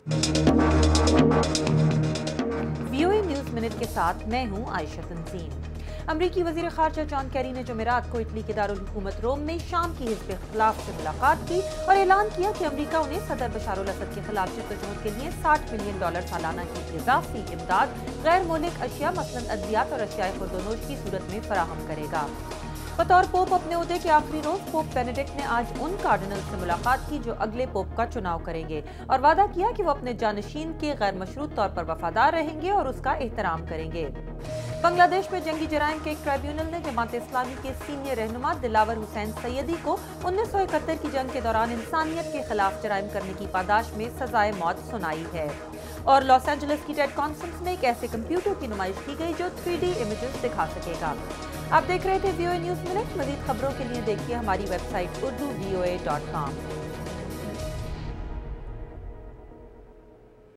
VOA news minute के साथ मैं हूं आयशा तंजीम। अमरीकी वज़ीर ख़ारजा जॉन कैरी ने जुमेरात को इटली के दारुल हुकूमत रोम में शाम की हिज़्ब इख्तिलाफ से मुलाकात की और ऐलान किया कि अमरीका उन्हें सदर बशार अल असद के खिलाफ जद्दोजहद के लिए $60 मिलियन सालाना की इजाफी इमदाद गैर मौलिक अशिया मसलन अद्वियात और अशियाए खुर्दोनोश की सूरत में फराहम करेगा। बतौर पोप अपने ओहदे के आखिरी रोज पोप बेनेडिक्ट ने आज उन कार्डिनल से मुलाकात की जो अगले पोप का चुनाव करेंगे और वादा किया कि वो अपने जानशीन के गैर मशरूत तौर पर वफादार रहेंगे और उसका एहतराम करेंगे। बांग्लादेश में जंगी जराइम के एक ट्राइब्यूनल ने जमात इस्लामी के सीनियर रहनुमा दिलावर हुसैन सैयदी को 1971 की जंग के दौरान इंसानियत के खिलाफ जराइम करने की पादाश में सजाए मौत सुनाई है। और लॉस एंजलिस की टेड कॉन्फ्रेंस में एक ऐसे कंप्यूटर की नुमाइश की गई जो 3D इमेजेस दिखा सकेगा। आप देख रहे थे VOA न्यूज़ मिनट। मज़ीद खबरों के लिए देखिए हमारी वेबसाइट urduvoa.com।